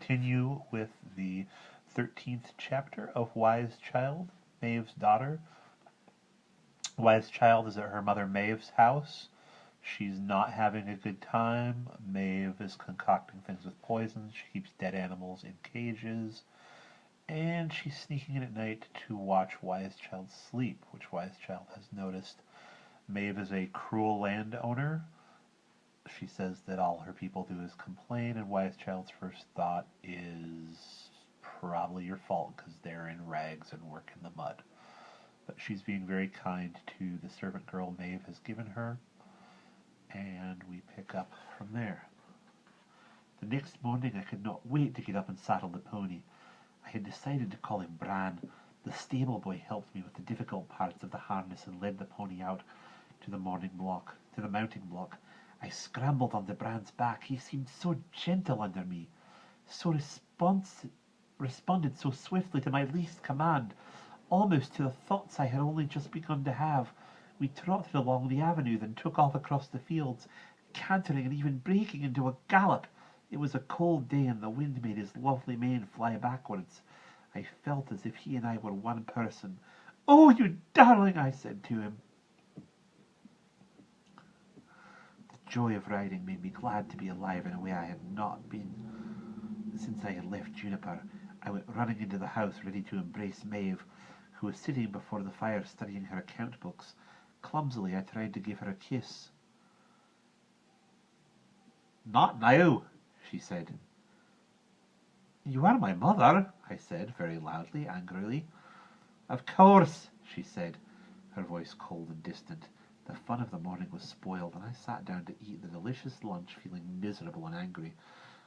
continue with the 13th chapter of Wise Child, Maeve's daughter. Wise Child is at her mother Maeve's house. She's not having a good time. Maeve is concocting things with poison. She keeps dead animals in cages. And she's sneaking in at night to watch Wise Child sleep, which Wise Child has noticed. Maeve is a cruel landowner. She says that all her people do is complain, and Wise Child's first thought is probably your fault because they're in rags and work in the mud. But she's being very kind to the servant girl Maeve has given her, and we pick up from there. The next morning I could not wait to get up and saddle the pony. I had decided to call him Bran. The stable boy helped me with the difficult parts of the harness and led the pony out to the mounting block. I scrambled onto Bran's back. He seemed so gentle under me, so responded so swiftly to my least command, almost to the thoughts I had only just begun to have. We trotted along the avenue, then took off across the fields, cantering and even breaking into a gallop. It was a cold day, and the wind made his lovely mane fly backwards. I felt as if he and I were one person. "Oh, you darling," I said to him. The joy of riding made me glad to be alive in a way I had not been since I had left Juniper. I went running into the house, ready to embrace Maeve, who was sitting before the fire studying her account books. Clumsily, I tried to give her a kiss. "Not now," she said. "You are my mother," I said, very loudly, angrily. "Of course," she said, her voice cold and distant. The fun of the morning was spoiled, and I sat down to eat the delicious lunch, feeling miserable and angry.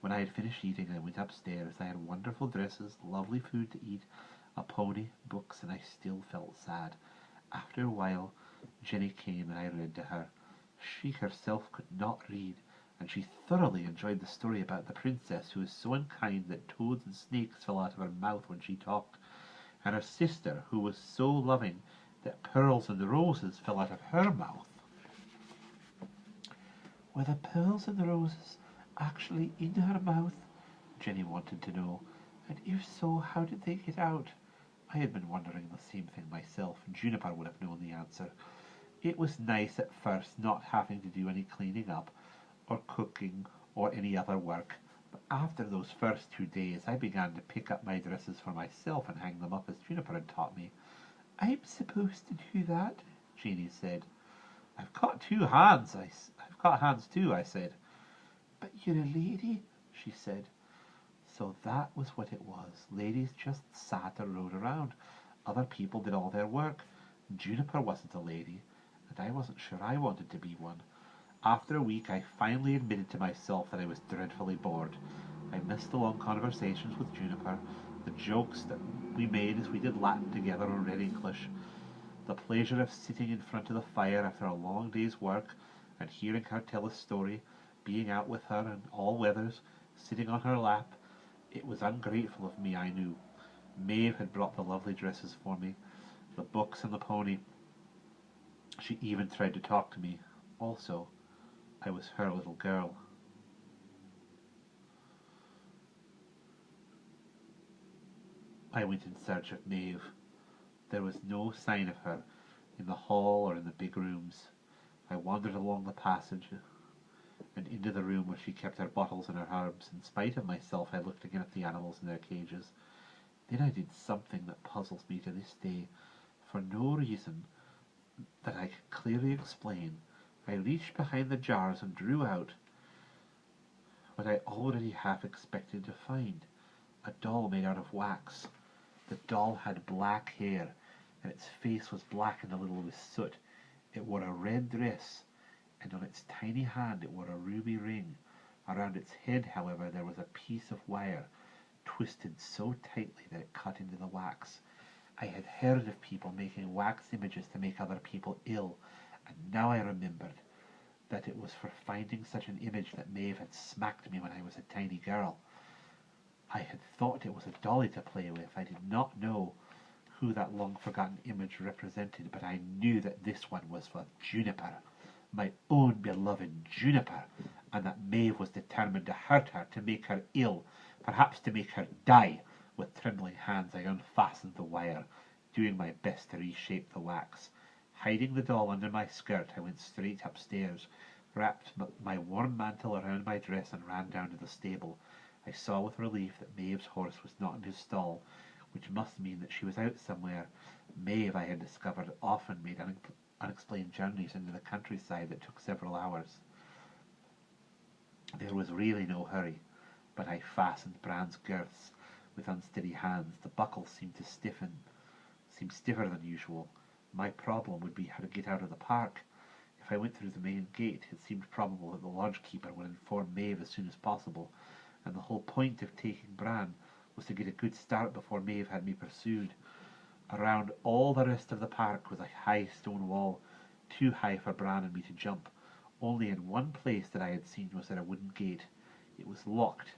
When I had finished eating, I went upstairs. I had wonderful dresses, lovely food to eat, a pony, books, and I still felt sad. After a while, Jenny came, and I read to her. She herself could not read, and she thoroughly enjoyed the story about the princess who was so unkind that toads and snakes fell out of her mouth when she talked, and her sister who was so loving that pearls and roses fell out of her mouth. Were the pearls and the roses actually in her mouth? Jenny wanted to know. And if so, how did they get out? I had been wondering the same thing myself, and Juniper would have known the answer. It was nice at first not having to do any cleaning up, or cooking, or any other work, but after those first 2 days I began to pick up my dresses for myself and hang them up as Juniper had taught me. "I'm supposed to do that?" Jeanie said. I've got hands too, I said. "But you're a lady," she said. So that was what it was. Ladies just sat or rode around. Other people did all their work. Juniper wasn't a lady, and I wasn't sure I wanted to be one. After a week, I finally admitted to myself that I was dreadfully bored. I missed the long conversations with Juniper, the jokes that we made as we did Latin together or read English, the pleasure of sitting in front of the fire after a long day's work and hearing her tell a story, being out with her in all weathers, sitting on her lap. It was ungrateful of me, I knew. Maeve had brought the lovely dresses for me, the books and the pony. She even tried to talk to me. Also, I was her little girl. I went in search of Maeve. There was no sign of her in the hall or in the big rooms. I wandered along the passage and into the room where she kept her bottles and her herbs. In spite of myself, I looked again at the animals in their cages. Then I did something that puzzles me to this day. For no reason that I can clearly explain, I reached behind the jars and drew out what I already half expected to find. A doll made out of wax. The doll had black hair, and its face was blackened a little with soot. It wore a red dress, and on its tiny hand it wore a ruby ring. Around its head, however, there was a piece of wire, twisted so tightly that it cut into the wax. I had heard of people making wax images to make other people ill, and now I remembered that it was for finding such an image that Maeve had smacked me when I was a tiny girl. I had thought it was a dolly to play with. I did not know who that long-forgotten image represented, but I knew that this one was for Juniper, my own beloved Juniper, and that Maeve was determined to hurt her, to make her ill, Perhaps to make her die. With trembling hands I unfastened the wire, doing my best to reshape the wax. Hiding the doll under my skirt, I went straight upstairs, wrapped my warm mantle around my dress, and ran down to the stable. I saw with relief that Maeve's horse was not in his stall, which must mean that she was out somewhere. Maeve, I had discovered, often made unexplained journeys into the countryside that took several hours. There was really no hurry, but I fastened Bran's girths with unsteady hands. The buckles seemed stiffer than usual. My problem would be how to get out of the park. If I went through the main gate, it seemed probable that the lodge-keeper would inform Maeve as soon as possible, and the whole point of taking Bran was to get a good start before Maeve had me pursued. Around all the rest of the park was a high stone wall, too high for Bran and me to jump. Only in one place that I had seen was there a wooden gate. It was locked.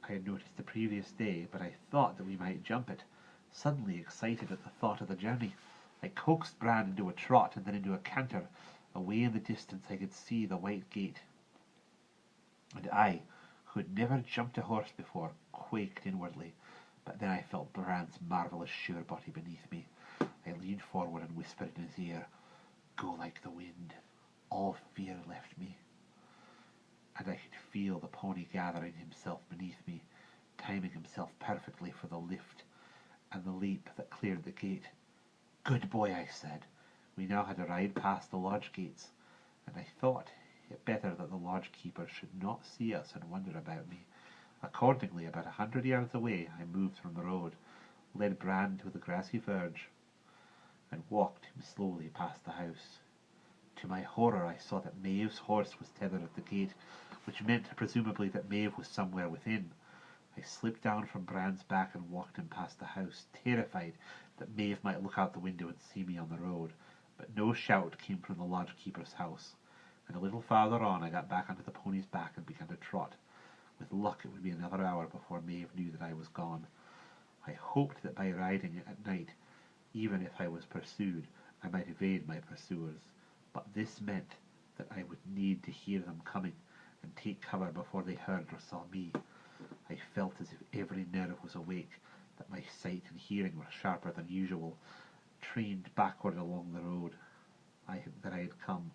I had noticed the previous day, but I thought that we might jump it. Suddenly excited at the thought of the journey, I coaxed Bran into a trot and then into a canter. Away in the distance I could see the white gate, and I, who had never jumped a horse before, quaked inwardly. But then I felt Bran's marvellous sure body beneath me. I leaned forward and whispered in his ear, "Go like the wind." All fear left me, and I could feel the pony gathering himself beneath me, timing himself perfectly for the lift and the leap that cleared the gate. "Good boy," I said. We now had to ride past the lodge gates, and I thought it better that the lodge keeper should not see us and wonder about me. Accordingly, about 100 yards away, I moved from the road, led Bran to the grassy verge, and walked him slowly past the house. To my horror, I saw that Maeve's horse was tethered at the gate, which meant presumably that Maeve was somewhere within. I slipped down from Bran's back and walked him past the house, terrified that Maeve might look out the window and see me on the road. But no shout came from the lodge-keeper's house, and a little farther on I got back onto the pony's back and began to trot. With luck it would be another hour before Maeve knew that I was gone. I hoped that by riding it at night, even if I was pursued, I might evade my pursuers, but this meant that I would need to hear them coming and take cover before they heard or saw me. I felt as if every nerve was awake, that my sight and hearing were sharper than usual. Trained backward along the road that I had come,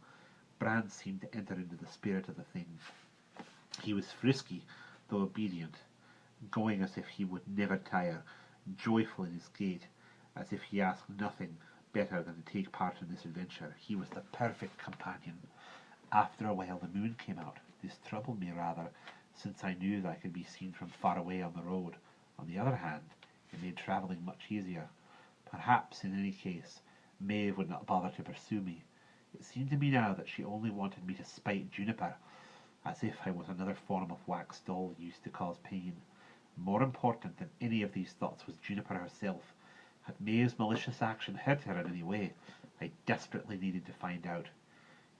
Bran seemed to enter into the spirit of the thing. He was frisky, though obedient, going as if he would never tire, joyful in his gait, as if he asked nothing better than to take part in this adventure. He was the perfect companion. After a while the moon came out. This troubled me rather, since I knew that I could be seen from far away on the road. On the other hand, it made travelling much easier. Perhaps, in any case, Maeve would not bother to pursue me. It seemed to me now that she only wanted me to spite Juniper, as if I was another form of wax doll used to cause pain. More important than any of these thoughts was Juniper herself. Had Maeve's malicious action hurt her in any way? I desperately needed to find out.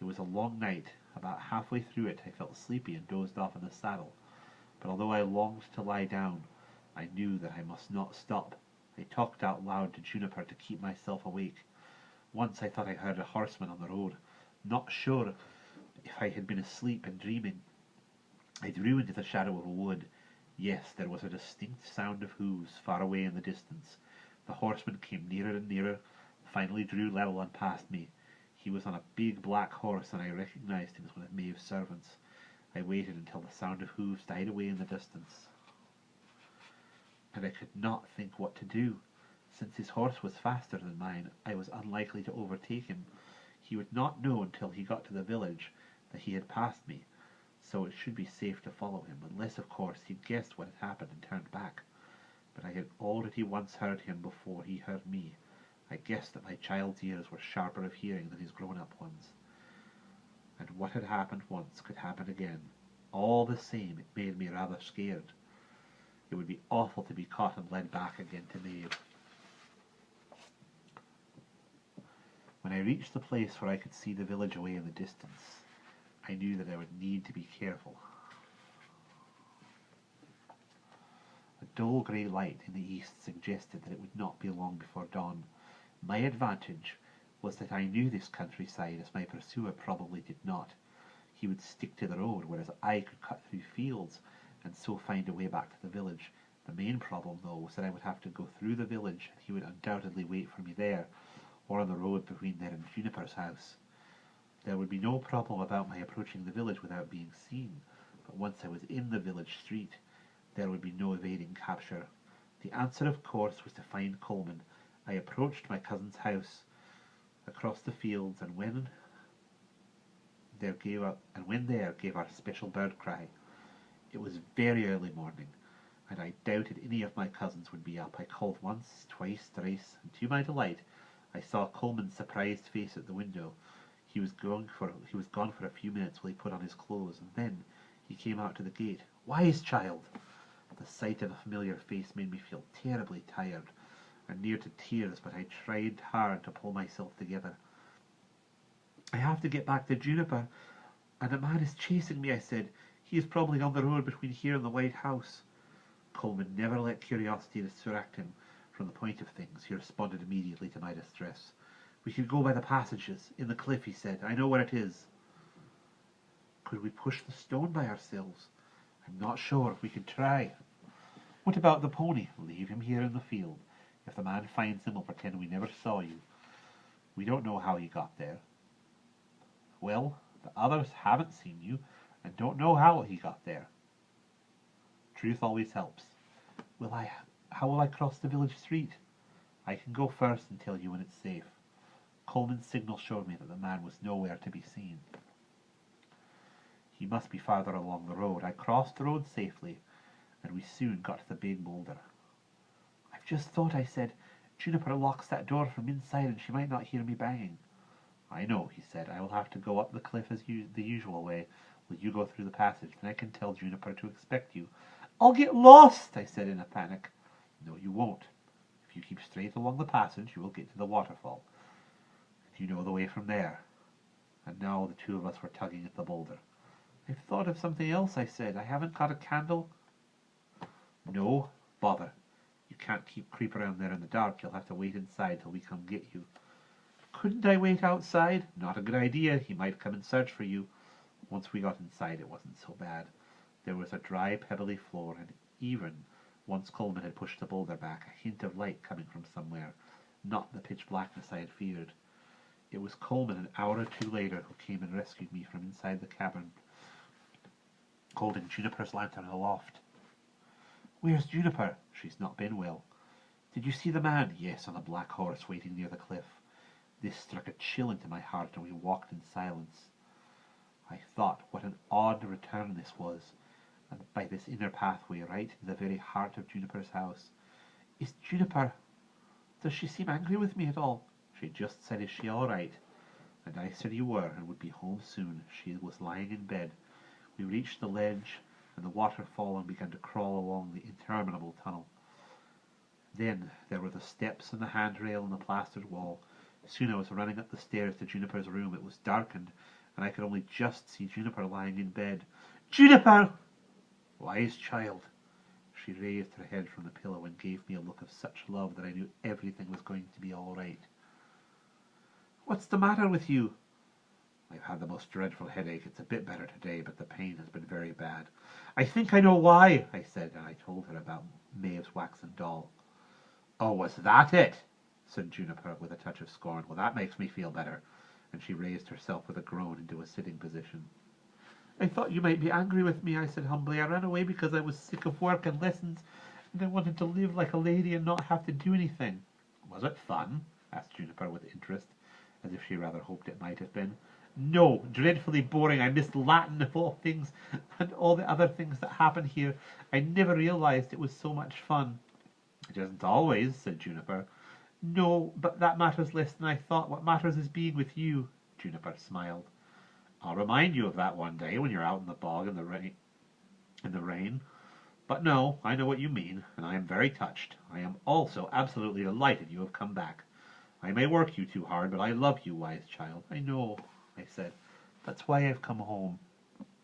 It was a long night. About halfway through it I felt sleepy and dozed off in the saddle. But although I longed to lie down, I knew that I must not stop. I talked out loud to Juniper to keep myself awake. Once I thought I heard a horseman on the road. Not sure if I had been asleep and dreaming, I drew into the shadow of a wood. Yes, there was a distinct sound of hoofs far away in the distance. The horseman came nearer and nearer, finally drew level and passed me. He was on a big black horse, and I recognized him as one of Maeve's servants. I waited until the sound of hoofs died away in the distance, and I could not think what to do. Since his horse was faster than mine, I was unlikely to overtake him. He would not know until he got to the village that he had passed me, so it should be safe to follow him, unless, of course, he'd guessed what had happened and turned back. But I had already once heard him before he heard me. I guessed that my child's ears were sharper of hearing than his grown-up ones, and what had happened once could happen again. All the same, it made me rather scared. It would be awful to be caught and led back again to Maeve. When I reached the place where I could see the village away in the distance, I knew that I would need to be careful. A dull grey light in the east suggested that it would not be long before dawn. My advantage was that I knew this countryside, as my pursuer probably did not. He would stick to the road, whereas I could cut through fields and so find a way back to the village. The main problem, though, was that I would have to go through the village, and he would undoubtedly wait for me there, or on the road between there and Juniper's house. There would be no problem about my approaching the village without being seen, but once I was in the village street, there would be no evading capture. The answer, of course, was to find Coleman. I approached my cousin's house across the fields, and when there gave our special bird cry. It was very early morning, and I doubted any of my cousins would be up. I called once, twice, thrice, and to my delight, I saw Coleman's surprised face at the window. He was gone for a few minutes while he put on his clothes, and then he came out to the gate. "Wise child!" The sight of a familiar face made me feel terribly tired and near to tears, but I tried hard to pull myself together. "I have to get back to Juniper, and a man is chasing me," I said. "He is probably on the road between here and the White House." Coleman never let curiosity distract him from the point of things. He responded immediately to my distress. "We could go by the passages in the cliff," he said. "I know where it is." "Could we push the stone by ourselves?" "I'm not sure. We could try." "What about the pony?" "Leave him here in the field. If the man finds him, we'll pretend we never saw you. We don't know how you got there." "Well, the others haven't seen you and don't know how he got there." Truth always helps. How will I cross the village street?" "I can go first and tell you when it's safe." Coleman's signal showed me that the man was nowhere to be seen. He must be farther along the road. I crossed the road safely, and we soon got to the big boulder. "I've just thought," I said. "Juniper locks that door from inside, and she might not hear me banging." "I know," he said. "I will have to go up the cliff the usual way. Will you go through the passage? Then I can tell Juniper to expect you." "I'll get lost," I said in a panic. "No, you won't. If you keep straight along the passage, you will get to the waterfall. You know the way from there." And now the two of us were tugging at the boulder. "I've thought of something else," I said. "I haven't got a candle." "No, bother. You can't creep around there in the dark. You'll have to wait inside till we come get you." "Couldn't I wait outside?" "Not a good idea. He might come and search for you." Once we got inside, it wasn't so bad. There was a dry, pebbly floor, and even once Coleman had pushed the boulder back, a hint of light coming from somewhere, not the pitch blackness I had feared. It was Coleman an hour or two later who came and rescued me from inside the cavern, holding Juniper's lantern aloft. "Where's Juniper?" "She's not been well." "Did you see the man?" "Yes, on a black horse waiting near the cliff." This struck a chill into my heart, and we walked in silence. I thought what an odd return this was, and by this inner pathway right into the very heart of Juniper's house. "Is Juniper... does she seem angry with me at all?" "She just said, 'Is she all right?' And I said you were, and would be home soon." She was lying in bed. We reached the ledge and the waterfall and began to crawl along the interminable tunnel. Then there were the steps and the handrail and the plastered wall. Soon I was running up the stairs to Juniper's room. It was darkened, and I could only just see Juniper lying in bed. "Juniper!" "Wise child." She raised her head from the pillow and gave me a look of such love that I knew everything was going to be all right. "What's the matter with you?" "I've had the most dreadful headache. It's a bit better today, but the pain has been very bad." "I think I know why," I said, and I told her about Maeve's waxen doll. "Oh, was that it?" said Juniper with a touch of scorn. "Well, that makes me feel better." And she raised herself with a groan into a sitting position. "I thought you might be angry with me," I said humbly. "I ran away because I was sick of work and lessons, and I wanted to live like a lady and not have to do anything." "Was it fun?" asked Juniper with interest, as if she rather hoped it might have been. "No, dreadfully boring. I missed Latin of all things, and all the other things that happen here. I never realized it was so much fun." "It isn't always," said Juniper. "No, but that matters less than I thought. What matters is being with you." Juniper smiled. "I'll remind you of that one day when you're out in the bog in the rain. But no, I know what you mean, and I am very touched. I am also absolutely delighted you have come back. I may work you too hard, but I love you, wise child." "I know," I said. "That's why I've come home."